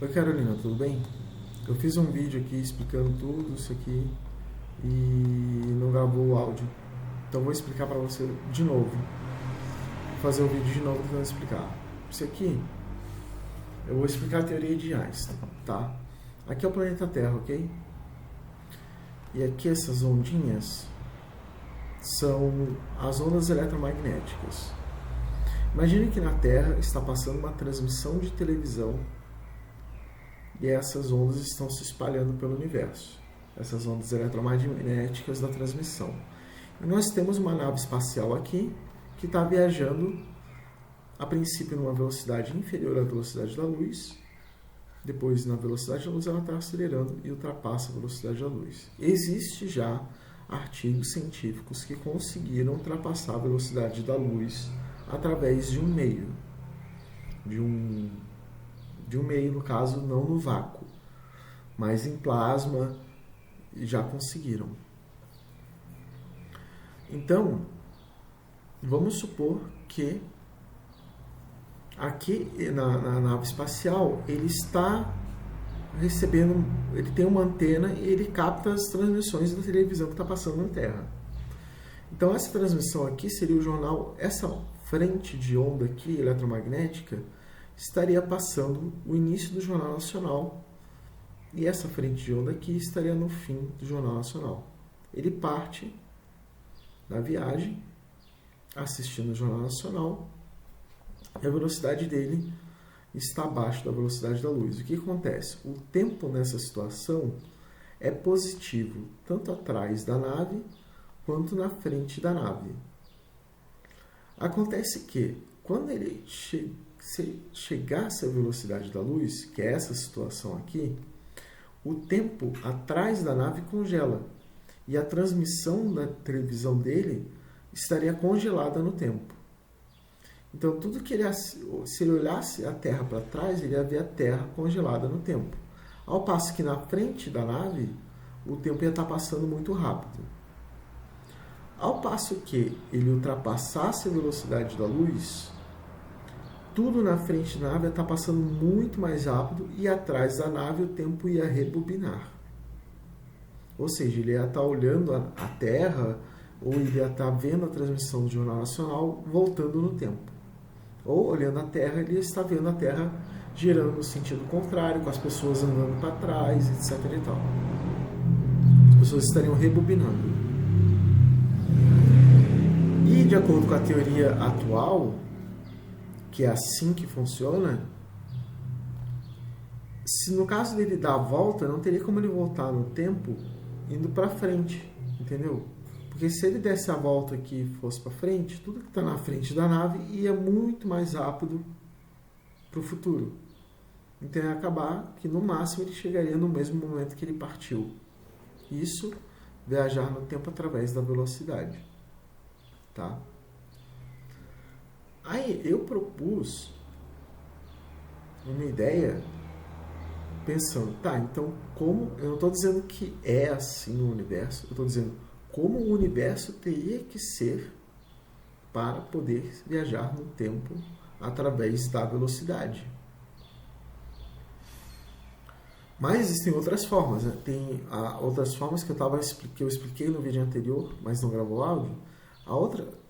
Oi Carolina, tudo bem? Eu fiz um vídeo aqui explicando tudo isso aqui e não gravou o áudio. Então eu vou explicar para você de novo. Vou fazer o vídeo de novo tentando explicar. Isso aqui, eu vou explicar a teoria de Einstein, tá? Aqui é o planeta Terra, ok? E aqui essas ondinhas são as ondas eletromagnéticas. Imagine que na Terra está passando uma transmissão de televisão e essas ondas estão se espalhando pelo universo. Essas ondas eletromagnéticas da transmissão. E nós temos uma nave espacial aqui que está viajando, a princípio, numa velocidade inferior à velocidade da luz. Depois, na velocidade da luz, ela está acelerando e ultrapassa a velocidade da luz. Existe já artigos científicos que conseguiram ultrapassar a velocidade da luz através de um meio. De um meio, no caso, não no vácuo, mas em plasma, já conseguiram. Então, vamos supor que aqui na nave espacial ele está recebendo, ele tem uma antena e ele capta as transmissões da televisão que está passando na Terra. Então essa transmissão aqui seria o jornal, essa frente de onda aqui eletromagnética estaria passando o início do Jornal Nacional e essa frente de onda aqui estaria no fim do Jornal Nacional. Ele parte da viagem assistindo o Jornal Nacional e a velocidade dele está abaixo da velocidade da luz. O que acontece? O tempo nessa situação é positivo, tanto atrás da nave quanto na frente da nave. Acontece que, quando ele chegasse à velocidade da luz, que é essa situação aqui, o tempo atrás da nave congela e a transmissão da televisão dele estaria congelada no tempo. Então, tudo que se ele olhasse a Terra para trás, ele ia ver a Terra congelada no tempo. Ao passo que na frente da nave, o tempo ia estar passando muito rápido. Ao passo que ele ultrapassasse a velocidade da luz, tudo na frente da nave ia estar passando muito mais rápido e atrás da nave o tempo ia rebobinar. Ou seja, ele ia estar olhando a Terra ou ele ia estar vendo a transmissão do Jornal Nacional voltando no tempo. Ou olhando a Terra, ele está vendo a Terra girando no sentido contrário, com as pessoas andando para trás, etc. e tal. As pessoas estariam rebobinando. E de acordo com a teoria atual, que é assim que funciona, se no caso dele dar a volta, não teria como ele voltar no tempo indo para frente, entendeu? Porque se ele desse a volta aqui e fosse para frente, tudo que está na frente da nave ia muito mais rápido para o futuro. Então ia acabar que no máximo ele chegaria no mesmo momento que ele partiu. Isso, viajar no tempo através da velocidade. Tá? Aí eu propus uma ideia pensando, tá, então como, eu não estou dizendo que é assim no universo, eu estou dizendo como o universo teria que ser para poder viajar no tempo através da velocidade. Mas existem outras formas, né? Tem outras formas que eu expliquei no vídeo anterior, mas não gravou áudio.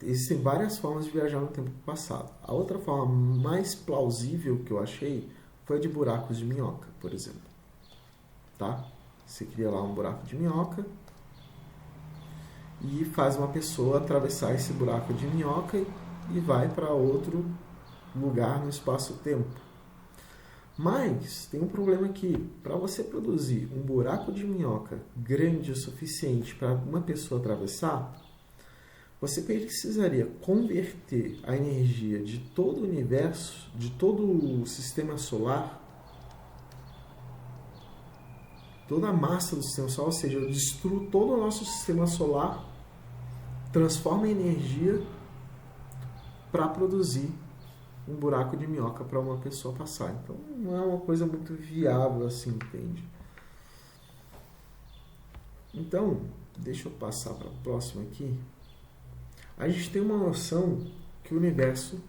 Existem várias formas de viajar no tempo passado. A outra forma mais plausível que eu achei foi a de buracos de minhoca, por exemplo. Tá? Você cria lá um buraco de minhoca e faz uma pessoa atravessar esse buraco de minhoca e vai para outro lugar no espaço-tempo. Mas tem um problema aqui. Para você produzir um buraco de minhoca grande o suficiente para uma pessoa atravessar, você precisaria converter a energia de todo o universo, de todo o sistema solar, toda a massa do sistema solar, ou seja, eu destruo todo o nosso sistema solar, transformo em energia para produzir um buraco de minhoca para uma pessoa passar. Então não é uma coisa muito viável assim, entende? Então, deixa eu passar para a próxima aqui. A gente tem uma noção que o universo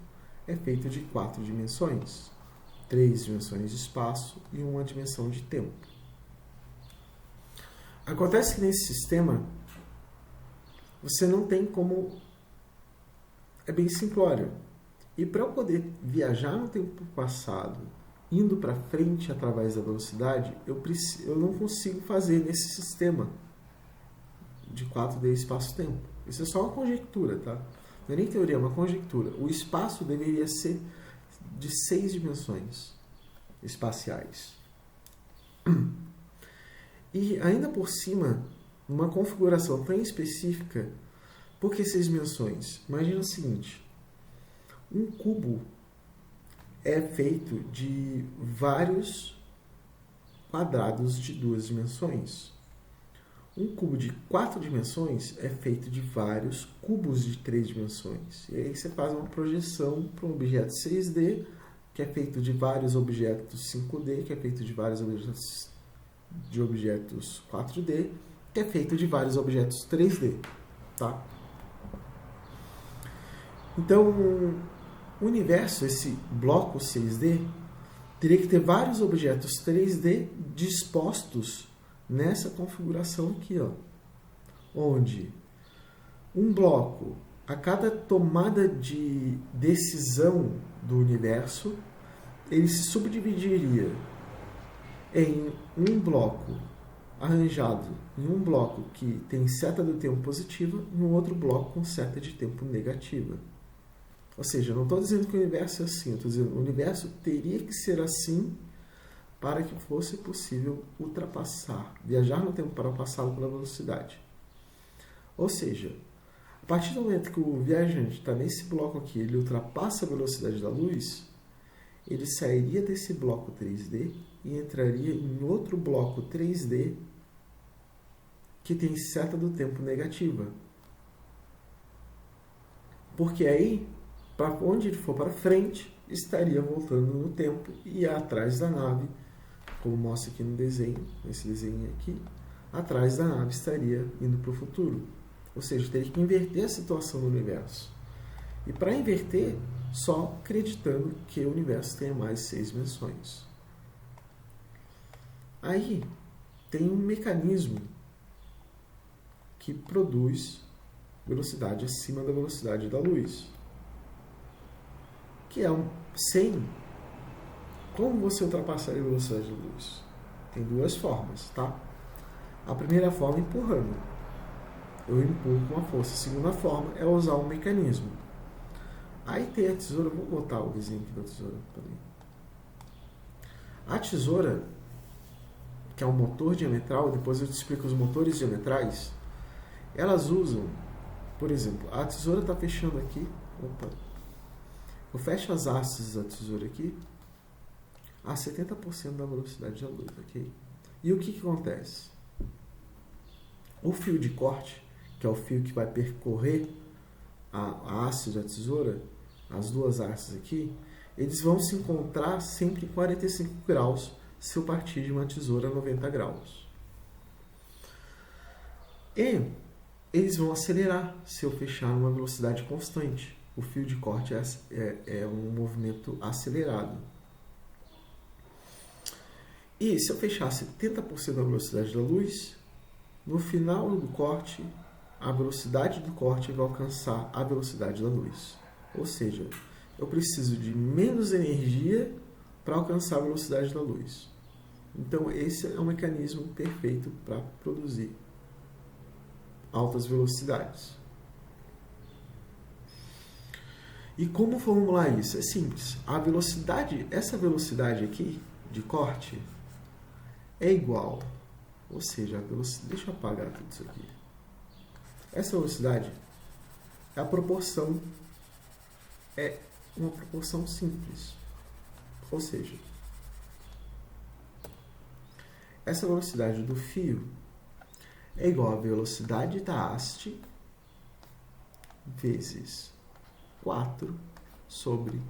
é feito de 4 dimensões. 3 dimensões de espaço e uma dimensão de tempo. Acontece que nesse sistema você não tem como... É bem simplório. E para eu poder viajar no tempo passado, indo para frente através da velocidade, eu não consigo fazer nesse sistema de 4D espaço-tempo. Isso é só uma conjectura, tá? Não é nem teoria, é uma conjectura. O espaço deveria ser de 6 dimensões espaciais. E ainda por cima, numa configuração tão específica, por que 6 dimensões? Imagina o seguinte, um cubo é feito de vários quadrados de 2 dimensões. Um cubo de 4 dimensões é feito de vários cubos de 3 dimensões. E aí você faz uma projeção para um objeto 6D, que é feito de vários objetos 5D, que é feito de vários objetos 4D, que é feito de vários objetos 3D. Tá? Então, o universo, esse bloco 6D, teria que ter vários objetos 3D dispostos nessa configuração aqui, ó, onde um bloco, a cada tomada de decisão do universo, ele se subdividiria em um bloco arranjado em um bloco que tem seta do tempo positiva e um outro bloco com seta de tempo negativa. Ou seja, eu não estou dizendo que o universo é assim, eu estou dizendo que o universo teria que ser assim para que fosse possível ultrapassar, viajar no tempo para o passado pela velocidade. Ou seja, a partir do momento que o viajante está nesse bloco aqui, ele ultrapassa a velocidade da luz, ele sairia desse bloco 3D e entraria em outro bloco 3D que tem seta do tempo negativa. Porque aí, para onde ele for para frente, estaria voltando no tempo e atrás da nave, como mostra aqui no desenho, nesse desenho aqui, atrás da nave estaria indo para o futuro. Ou seja, teria que inverter a situação do universo. E para inverter, só acreditando que o universo tenha mais 6 dimensões. Aí, tem um mecanismo que produz velocidade acima da velocidade da luz. Que é sem... Como você ultrapassaria a velocidade da luz? Tem duas formas, tá? A primeira forma é empurrando. Eu empurro com a força. A segunda forma é usar um mecanismo. Aí tem a tesoura, vou botar o desenho aqui da tesoura. A tesoura, que é um motor diametral, depois eu te explico os motores diametrais, elas usam, por exemplo, a tesoura está fechando aqui, eu fecho as hastes da tesoura aqui a 70% da velocidade da luz, ok? E o que acontece? O fio de corte, que é o fio que vai percorrer a haste da tesoura, as duas hastes aqui, eles vão se encontrar sempre em 45 graus se eu partir de uma tesoura a 90 graus. E eles vão acelerar se eu fechar numa velocidade constante. O fio de corte é um movimento acelerado. E se eu fechar 70% da velocidade da luz, no final do corte, a velocidade do corte vai alcançar a velocidade da luz. Ou seja, eu preciso de menos energia para alcançar a velocidade da luz. Então, esse é um mecanismo perfeito para produzir altas velocidades. E como formular isso? É simples. A velocidade, essa velocidade aqui de corte é igual, ou seja, a velocidade, deixa eu apagar tudo isso aqui. Essa velocidade é a proporção, é uma proporção simples. Ou seja, essa velocidade do fio é igual à velocidade da haste vezes 4 sobre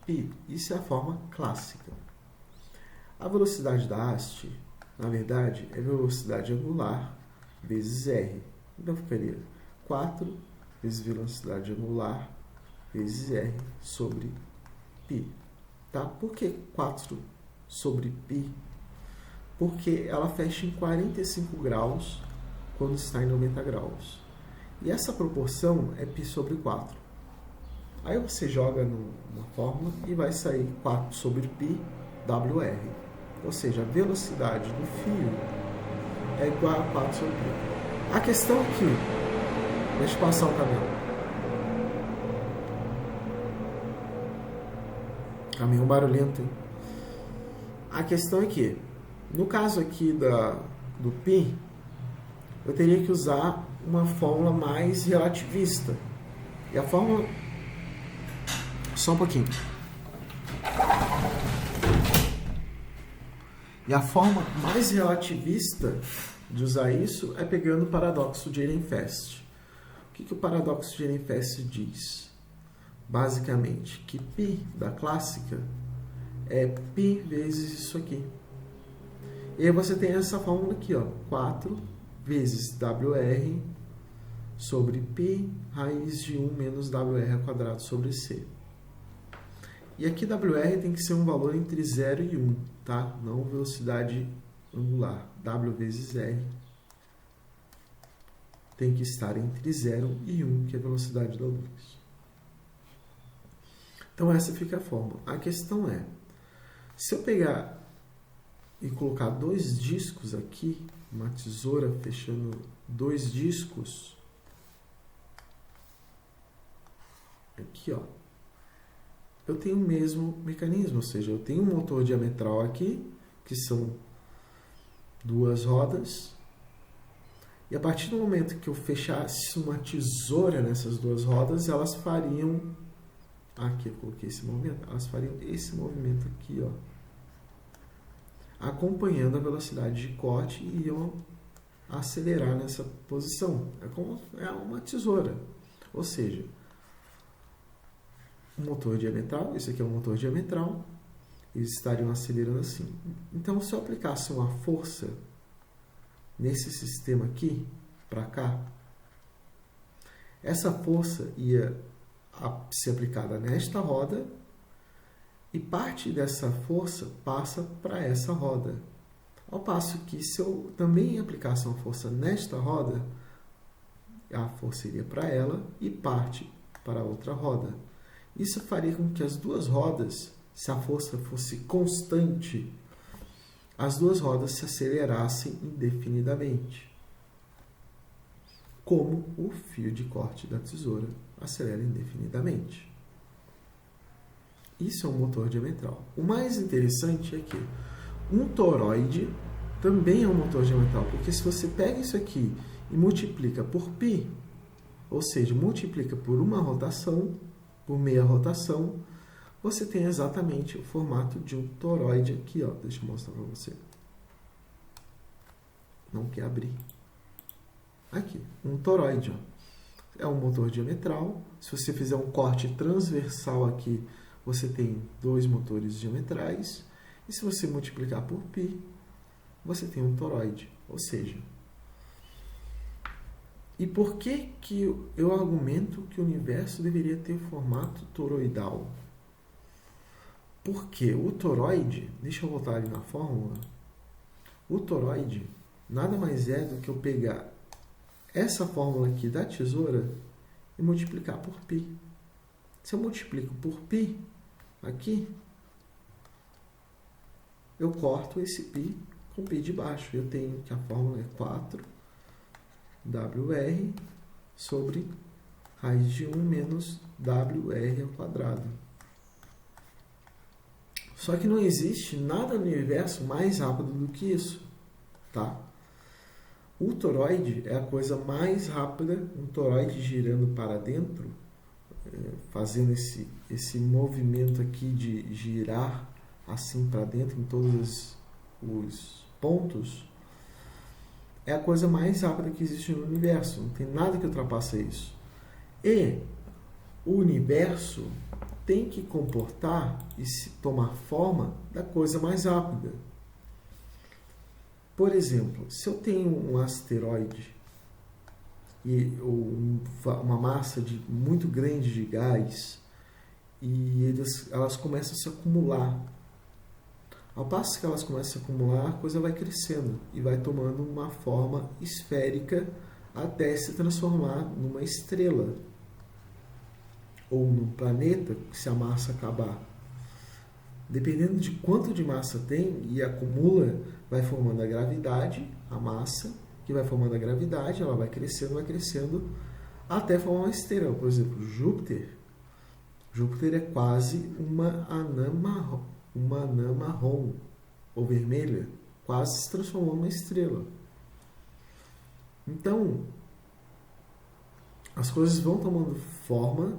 π. Isso é a forma clássica. A velocidade da haste, na verdade, é velocidade angular vezes r. Então ficaria 4 vezes velocidade angular vezes r sobre π. tá? Por que 4 sobre π? Porque ela fecha em 45 graus quando está em 90 graus. E essa proporção é π sobre 4. Aí você joga numa fórmula e vai sair 4 sobre π WR. Ou seja, a velocidade do fio é igual a 4 sobre π. A questão aqui, deixa eu passar o caminhão. Caminhão barulhento, hein? A questão é que, no caso aqui do π, eu teria que usar uma fórmula mais relativista. E a fórmula... Só um pouquinho. E a forma mais relativista de usar isso é pegando o paradoxo de Ehrenfest. O que o paradoxo de Ehrenfest diz? Basicamente, que π da clássica é π vezes isso aqui. E aí você tem essa fórmula aqui, ó, 4 vezes WR sobre π raiz de 1 menos WR ao quadrado sobre C. E aqui WR tem que ser um valor entre 0 e 1, tá? Não velocidade angular. W vezes R tem que estar entre 0 e 1, que é a velocidade da luz. Então essa fica a fórmula. A questão é, se eu pegar e colocar 2 discos aqui, uma tesoura fechando 2 discos, aqui ó, eu tenho o mesmo mecanismo, ou seja, eu tenho um motor diametral aqui, que são 2 rodas, e a partir do momento que eu fechasse uma tesoura nessas 2 rodas, elas fariam... Aqui eu coloquei esse movimento. Elas fariam esse movimento aqui, ó, acompanhando a velocidade de corte e iam acelerar nessa posição. É uma tesoura. Ou seja, um motor diametral, esse aqui é um motor diametral, eles estariam acelerando assim. Então, se eu aplicasse uma força nesse sistema aqui, para cá, essa força ia ser aplicada nesta roda e parte dessa força passa para essa roda. Ao passo que se eu também aplicasse uma força nesta roda, a força iria para ela e parte para a outra roda. Isso faria com que as 2 rodas, se a força fosse constante, as 2 rodas se acelerassem indefinidamente, como o fio de corte da tesoura acelera indefinidamente. Isso é um motor diametral. O mais interessante é que um toroide também é um motor diametral, porque se você pega isso aqui e multiplica por π, ou seja, multiplica por uma rotação, por meia rotação, você tem exatamente o formato de um toroide aqui, ó. Deixa eu mostrar para você. Não quer abrir. Aqui, um toroide, ó. É um motor diametral. Se você fizer um corte transversal aqui, você tem 2 motores diametrais. E se você multiplicar por π, você tem um toroide. Ou seja, e por que eu argumento que o universo deveria ter formato toroidal? Porque o toroide, deixa eu voltar ali na fórmula, o toroide nada mais é do que eu pegar essa fórmula aqui da tesoura e multiplicar por π. Se eu multiplico por π aqui, eu corto esse π com π de baixo. Eu tenho que a fórmula é 4 WR sobre raiz de 1 menos WR ao quadrado. Só que não existe nada no universo mais rápido do que isso, tá? O toroide é a coisa mais rápida, um toroide girando para dentro, fazendo esse movimento aqui de girar assim para dentro em todos os pontos, é a coisa mais rápida que existe no universo. Não tem nada que ultrapasse isso. E o universo tem que comportar e se tomar forma da coisa mais rápida. Por exemplo, se eu tenho um asteroide ou uma massa muito grande de gás e elas começam a se acumular. Ao passo que elas começam a se acumular, a coisa vai crescendo e vai tomando uma forma esférica até se transformar numa estrela ou num planeta, se a massa acabar. Dependendo de quanto de massa tem e acumula, vai formando a gravidade, a massa, que vai formando a gravidade, ela vai crescendo, até formar uma estrela. Por exemplo, Júpiter é quase uma anã marrom ou vermelha, quase se transformou numa estrela. Então, as coisas vão tomando forma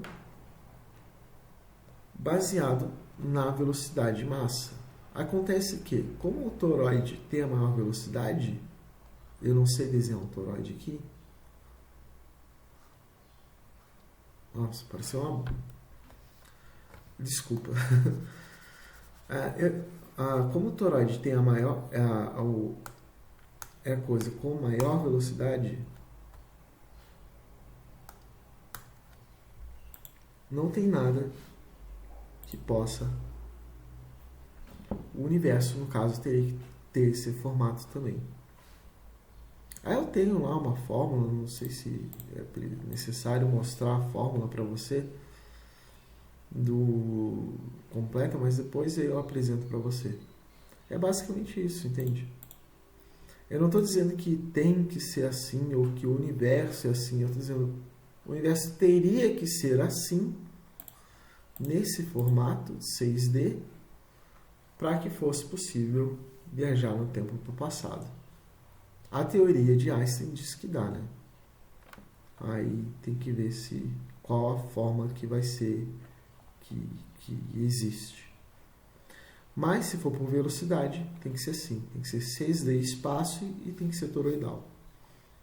baseado na velocidade de massa. Acontece que, como o toroide tem a maior velocidade, eu não sei desenhar um toroide aqui. Nossa, pareceu uma... Desculpa. Como o toroide tem a maior... É a coisa com maior velocidade, não tem nada que possa... O universo, no caso, teria que ter esse formato também. Aí eu tenho lá uma fórmula, não sei se é necessário mostrar a fórmula para você do completa, mas depois eu apresento para você. É basicamente isso, entende? Eu não estou dizendo que tem que ser assim ou que o universo é assim. Eu estou dizendo que o universo teria que ser assim, nesse formato 6D, para que fosse possível viajar no tempo para o passado. A teoria de Einstein diz que dá, né? Aí tem que ver qual a forma que vai ser que existe. Mas se for por velocidade, tem que ser assim. Tem que ser 6D espaço e tem que ser toroidal.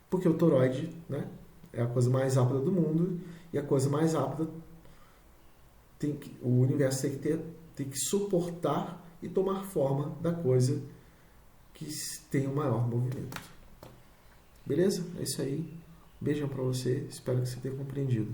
Porque o toroide, né, é a coisa mais rápida do mundo, e a coisa mais rápida o universo tem que suportar e tomar forma da coisa que tem o maior movimento. Beleza? É isso aí. Beijão pra você. Espero que você tenha compreendido.